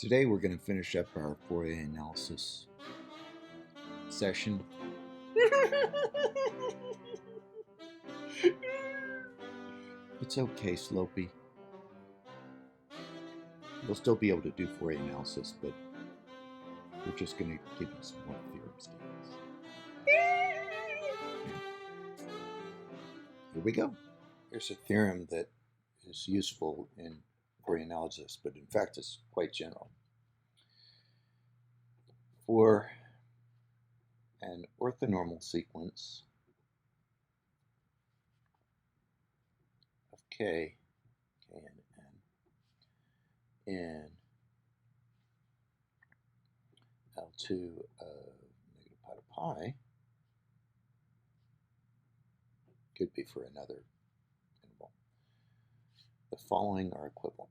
Today we're going to finish up our Fourier analysis session. It's okay, Slopey. We'll still be able to do Fourier analysis, but we're just going to give you some more theorem statements. Here we go. Here's a theorem that is useful in Fourier analysis, but in fact is quite general. For an orthonormal sequence of k and n in L2 of negative pi to pi, could be for another interval, the following are equivalent.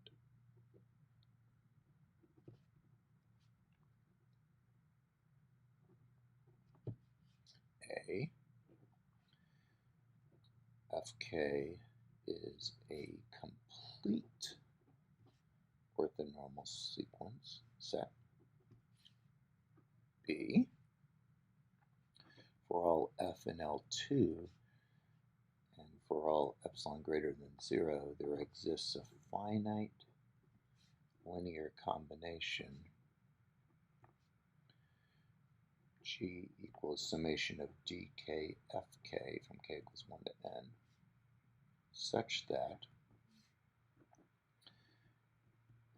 A, Fk is a complete orthonormal sequence set. B, for all f in L2 and for all epsilon greater than 0, there exists a finite linear combination G equals summation of dk fk from k equals 1 to n, such that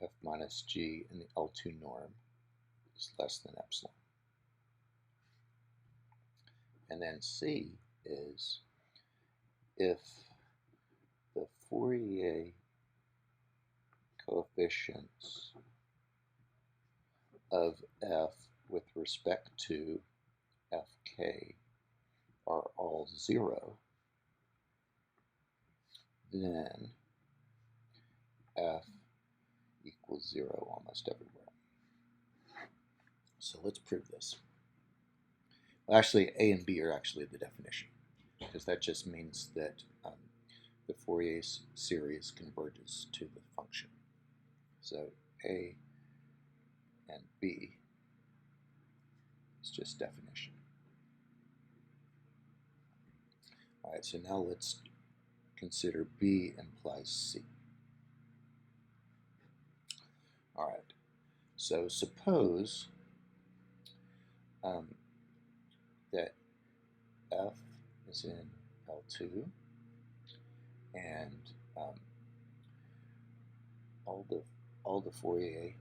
f minus g in the L2 norm is less than epsilon. And then C is if the Fourier coefficients of f with respect to fk are all 0, then f equals 0 almost everywhere. So let's prove this. Well, actually, A and B are actually the definition, because that just means that the Fourier series converges to the function. So A and B is just definition. All right, so now let's consider B implies C. All right, so suppose that f is in L2 and all the Fourier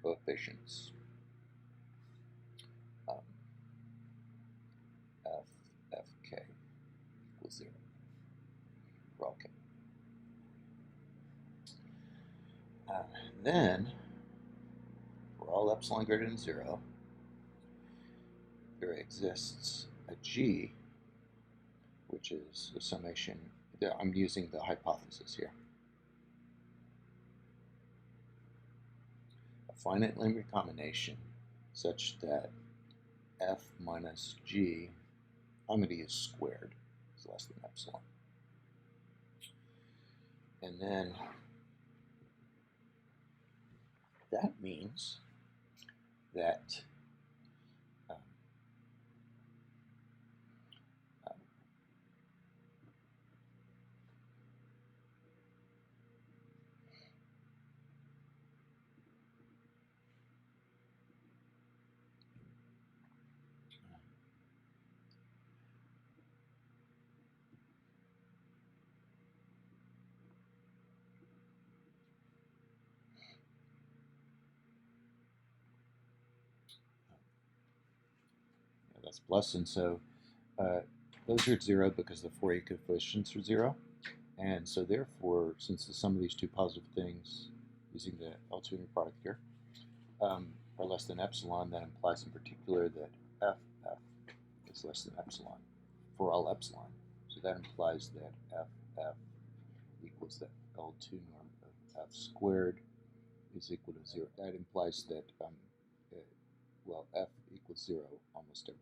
coefficients fk equals 0 for all k. Then, for all epsilon greater than 0, there exists a g, which is a summation. I'm using the hypothesis here. A finite linear combination such that f minus g, I'm going to use squared, is less than epsilon. And then that means that that's plus, and so those are 0 because the Fourier coefficients are 0. And so therefore, since the sum of these two positive things, using the L2 inner product here, are less than epsilon, that implies in particular that f is less than epsilon for all epsilon. So that implies that f equals the L2 norm of f squared is equal to 0. That implies that, well, f equals 0 almost everywhere.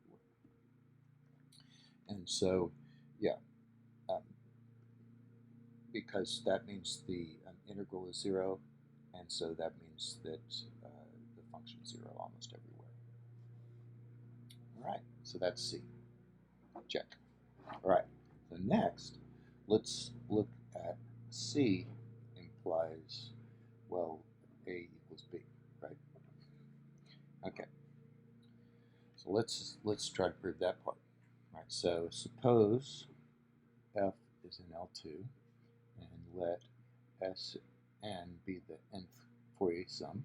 And so, yeah, because that means the integral is 0, and so that means that the function is 0 almost everywhere. All right, so that's C. Check. All right, so next, let's look at C implies, well, A equals B, right? Okay, so let's try to prove that part. All right, so suppose F is in L2, and let Sn be the nth Fourier sum.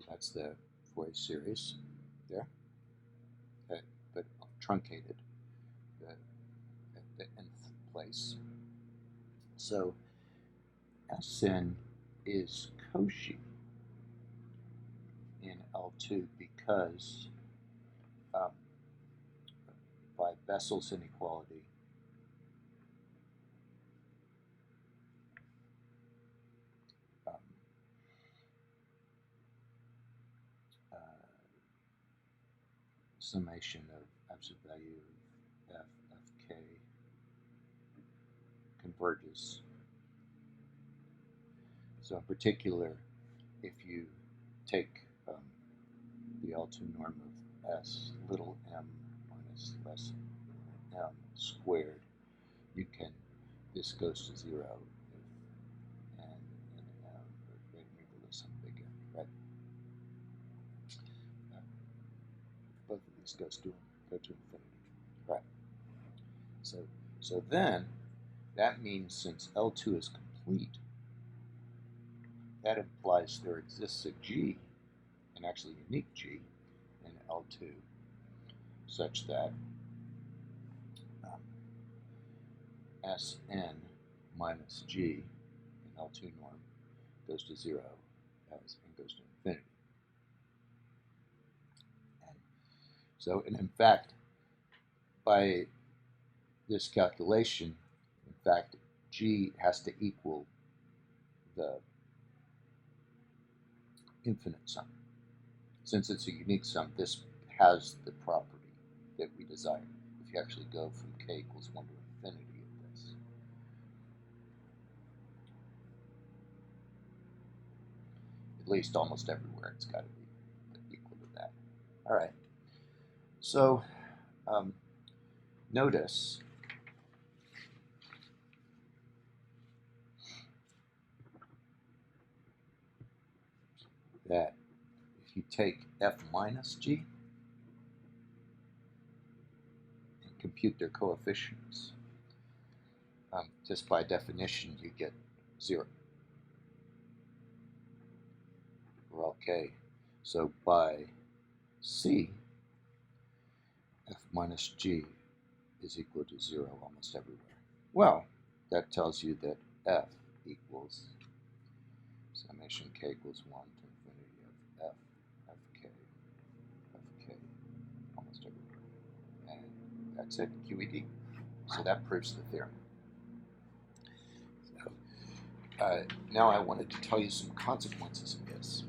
That's the Fourier series there, okay, but truncated at the nth place. So Sn is Cauchy in L2 because by Bessel's inequality, summation of absolute value of f of k converges. So in particular, if you take the L2 norm of s little m minus less m squared, you can, this goes to 0 if n and m are greater than or equal to some big n, right? Both of these go to infinity, right? So then that means since L2 is complete, that implies there exists a G, an actually unique G, in L2, such that Sn minus G in L2 norm goes to 0 and goes to infinity. And in fact, by this calculation, in fact, G has to equal the infinite sum. Since it's a unique sum, this has the property that we desire. If you actually go from k equals 1 to infinity of this. At least almost everywhere it's got to be equal to that. All right. So notice that if you take f minus g and compute their coefficients, just by definition you get 0 for all k. So by C, f minus g is equal to 0 almost everywhere. Well, that tells you that f equals summation k equals 1 to infinity of f of k almost everywhere. And that's it, QED. So that proves the theorem. So, now I wanted to tell you some consequences of this.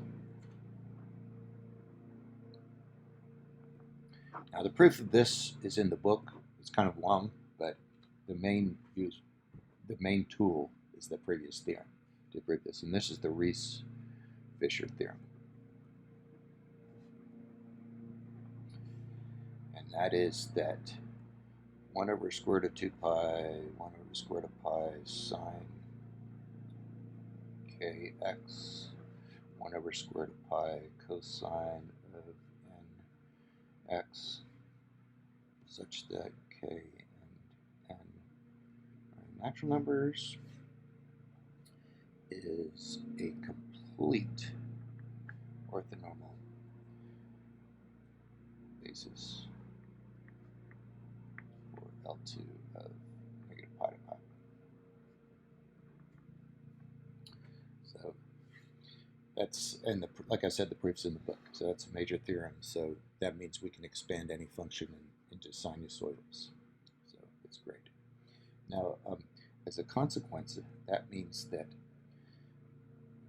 Now the proof of this is in the book. It's kind of long, but the main tool is the previous theorem to prove this, and this is the Rees-Fisher theorem. And that is that 1 over square root of 2 pi, 1 over square root of pi sine kx, 1 over square root of pi cosine of nx, such that k and n are natural numbers, is a complete orthonormal basis for L2 of negative pi to pi. So that's, and like I said, the proof's in the book. So that's a major theorem. So that means we can expand any function into sinusoidals. So it's great. Now, as a consequence, that means that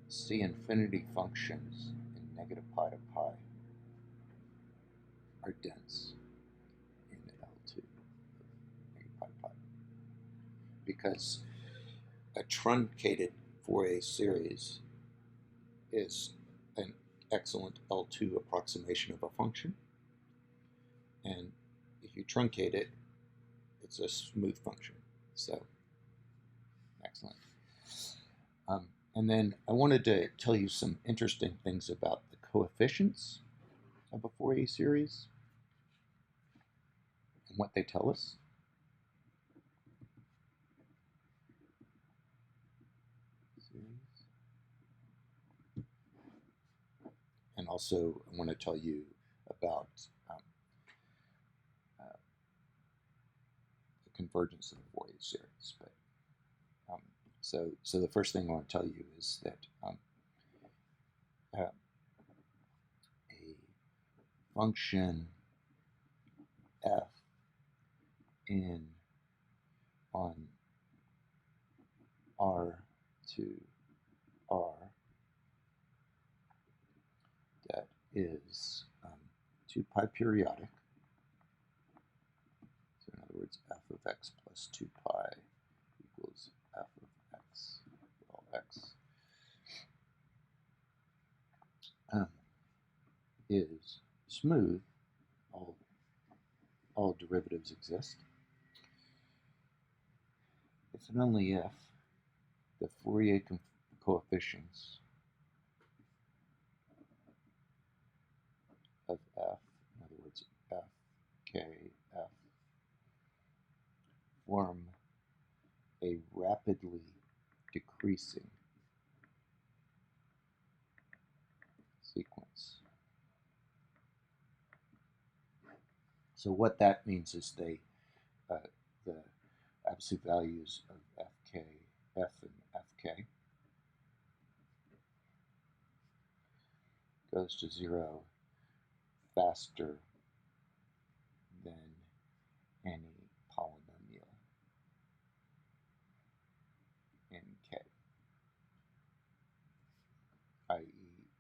C infinity functions in negative pi to pi are dense in L2, negative pi to pi. because a truncated Fourier series is an excellent L2 approximation of a function, and if you truncate it, it's a smooth function. So, excellent. And then I wanted to tell you some interesting things about the coefficients of a Fourier series and what they tell us. And also, I want to tell you about the convergence of the Fourier series. But so the first thing I want to tell you is that a function f in on R to R that is 2 pi periodic. So in other words, f of x plus 2 pi equals f of x, well, x, is smooth. All derivatives exist. If and only if the Fourier coefficients of f, in other words, f, k, f, form a rapidly decreasing sequence. So what that means is the absolute values of fk, f and fk goes to 0 faster than any polynomial in k, i.e.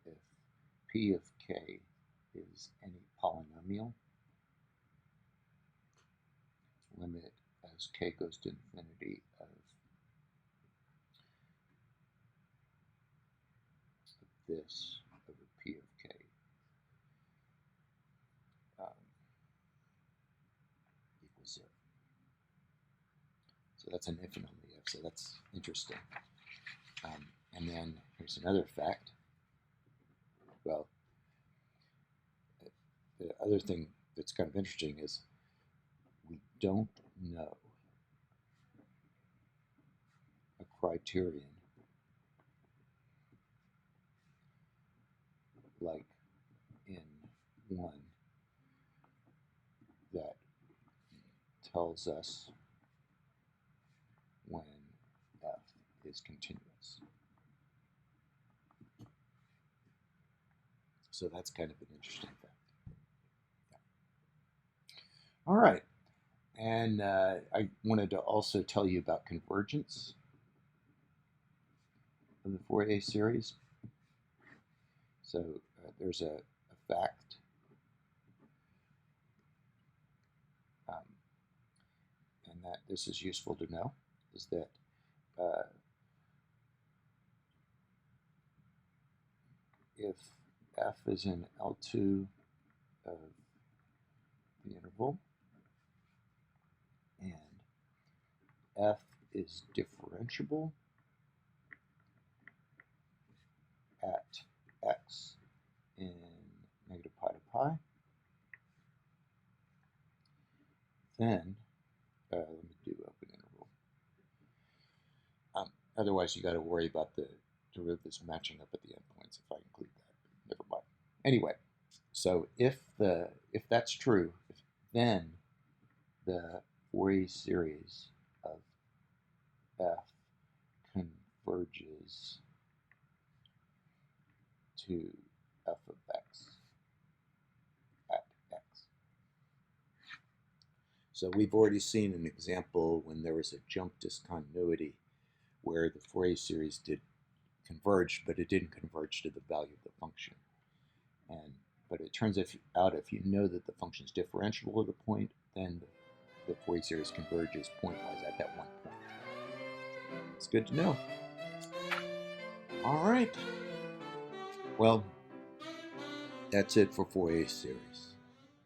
if p of k is any polynomial, limit as k goes to infinity of this over p of k equals 0. So that's an if and only if, so that's interesting. And then here's another fact. Well, the other thing that's kind of interesting is we don't know a criterion like in 1 that tells us when f is continuous. So that's kind of an interesting fact. Yeah. All right. And I wanted to also tell you about convergence of the Fourier series. So there's a fact and that this is useful to know, is that if f is in L2 of the interval and f is differentiable at x in negative pi to pi, then let me do open interval. Otherwise, you got to worry about the derivatives matching up at the endpoints if I include that. Never mind. Anyway, so if that's true, then the Fourier series of f converges to f of x at x. So we've already seen an example when there was a jump discontinuity where the Fourier series did converge, but it didn't converge to the value of the function. But it turns out if you know that the function is differentiable at a point, then the Fourier series converges pointwise at that one point. That's good to know. All right. Well, that's it for Fourier series.